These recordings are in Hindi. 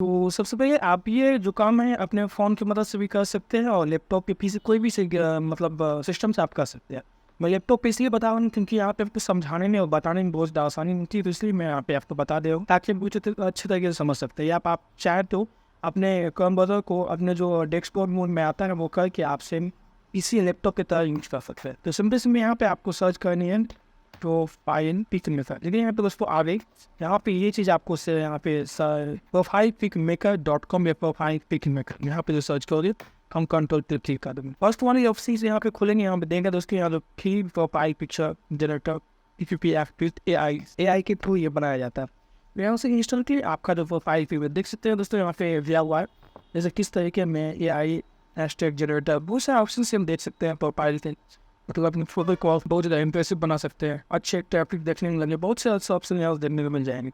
तो सबसे पहले आप ये जो काम है अपने फ़ोन की मदद से भी कर सकते हैं और लैपटॉप पे पीसी कोई भी मतलब सिस्टम से आप कर सकते हैं। मैं लैपटॉप पे इसलिए बता रहा हूँ क्योंकि यहाँ पे आपको समझाने में और बताने में बहुत ज़्यादा आसानी होती है, तो इसलिए मैं यहाँ पे आपको बता दे रहा हूँ ताकि आप मुझे अच्छे तरीके से समझ सकते हैं। या आप चाहे तो अपने कंप्यूटर को अपने जो डेस्कटॉप मोड में आता है वो करके आप सेम पीसी लैपटॉप की तरह यूज़ कर सकते हैं। तो सिंपल से यहाँ पे आपको सर्च करनी है प्रोफाइल पिक मेकर, लेकिन यहाँ पे दोस्तों आ गई। यहाँ पे ये चीज़ आपको से यहाँ पे प्रोफाइल पिक मेकर .com या प्रोफाइल पिक मेकर यहाँ पे जो सर्च करोगे हम कंट्रोल पे क्लिक कर देंगे। फर्स्ट वाली ऑप्शन से यहाँ पे खुलेंगे, यहाँ पे देंगे दोस्तों यहाँ पे प्रोफाइल पिक्चर जनरेटर AI के थ्रू ये बनाया जाता है। यहाँ से इंस्टॉल किए आपका जो प्रोफाइल पिक देख सकते हैं दोस्तों यहाँ पे दिया हुआ है जैसे किस तरीके में AI हैशटैग जनरेटर बहुत सारे ऑप्शन से हम देख सकते हैं प्रोफाइल से, मतलब अपने फोटो को बहुत ज़्यादा इंप्रेसिव बना सकते हैं, अच्छे ट्रैफिक देखने में लगे बहुत से अच्छे ऑप्शन यहाँ देखने को मिल जाएंगे।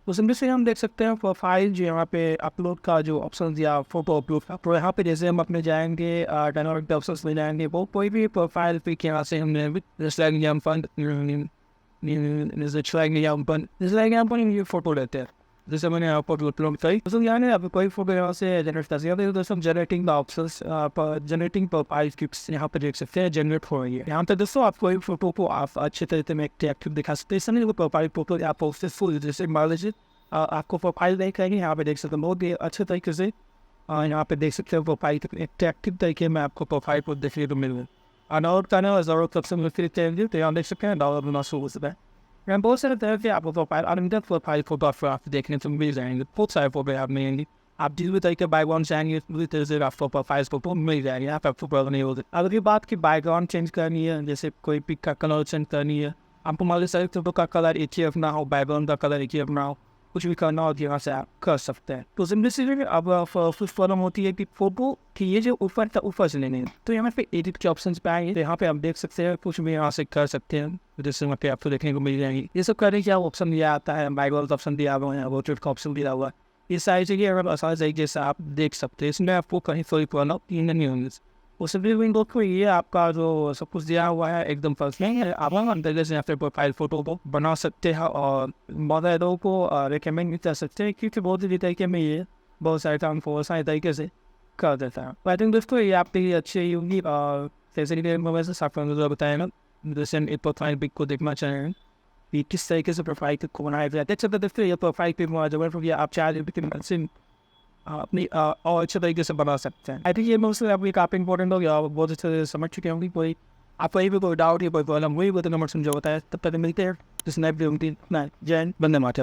तो सिंपल से हम देख सकते हैं प्रोफाइल जो यहाँ पे अपलोड का जो ऑप्शन दिया फोटो अपलोड का, तो यहाँ पे जैसे हम अपने जाएंगे डायनामिक ऑप्शन में जाएंगे वो कोई भी प्रोफाइल पिक यहाँ से हमने ये फोटो लेते हैं जैसे मैंने यहाँ पर अपलोड करी तो यानी अब कोई फोटो यहाँ से जनरेट कर सकते हैं। दोस्तों generating the options generating profile pics यहाँ पे देख सकते हैं जनरेट हो रही है। यहाँ पे दोस्तों आप कोई फोटो को आप अच्छे तरीके में एक्टिव दिखा सकते हैं। इसमें प्रोफाइल फोटो आप फुल जैसे मान लीजिए आपको प्रोफाइल देख करेंगे यहाँ पे देख सकते हैं बहुत ही अच्छे तरीके से यहाँ पे देख सकते हैं प्रोफाइल एक्टिव तरीके में आपको प्रोफाइल को देखने को मिल रहा है। डाउनलोड करना जरूरत सबसे तो यहाँ देख सकते हैं डाउनलोड होना शुरू हो सकता है। मैं बहुत सारे तरह के आपको प्रोफाइल अनलिमिटेड प्रोफाइल फोटो आप देखने को मिल जाएंगे, बहुत सारे फोटो आप मिलेंगे। आप जिस भी तरीके बैकग्राउंड चाहेंगे उसी तरह से आपको प्रोफाइल्स फोटो मिल जाएंगे, यहाँ पे आपको प्रॉब्लम नहीं होगी। अगर ये बात की बैकग्राउंड चेंज करनी है जैसे कोई पिक का कलर चेंज करनी है, आपको मान लीजिए फोटो का कलर एक ही रखना हो, बैकग्राउंड का कलर एक ही रखना हो, कुछ भी करना हो यहाँ से आप कर सकते हैं। तो सिंपली अब कुछ प्रॉब्लम होती है कि फोटो की ये जो ऊपर से लेने तो यहाँ पे एडिट के ऑप्शन पे आएंगे, तो यहाँ पे आप देख सकते हैं कुछ भी यहाँ से कर सकते हैं जैसे वहाँ पे आपको देखने को मिल जाएंगी। ये सब करने क्या ऑप्शन दिया आता है, बैकग्राउंड ऑप्शन दिया हुआ है, रोटेट का ऑप्शन दिया हुआ है। ये सारी चीज़ें अगर आसान तरीके से आप देख सकते हैं, इसमें आपको कहीं थोड़ी प्रॉब्लम नहीं होंगी। उस विंडो को ये आपका जो सब कुछ दिया हुआ है एकदम फर्स्ट है, आप अंदर से यहाँ पे प्रोफाइल फोटो को बना सकते हैं और मॉडलों को रिकमेंड भी कर सकते हैं क्योंकि बहुत ही तरीके में ये बहुत सारे काम को सारे तरीके से कर देता है। आई थिंक दोस्तों ये आपके लिए अच्छी होगी और जैसे कि वैसे आपको बताया ना जैसे हम एक प्रोफाइल पिक को देखना चाहें कि किस तरीके से प्रोफाइल पिक को बनाया जाता है। अच्छा दोस्तों ये प्रोफाइल पिक जब आप चाहे अपनी और अच्छे तरीके से बना सकते हैं। आई थिंक ये मोस्टली आपको काफ़ी इंपॉर्टेंट हो गया, बहुत अच्छे से समझ चुके होंगे। कोई आपको यही भी कोई डाउट या कोई प्रॉब्लम वही नंबर समझा होता है, तब तक मिलते हैं जिस नए वीडियो में। जय हिंद, वंदे मातरम।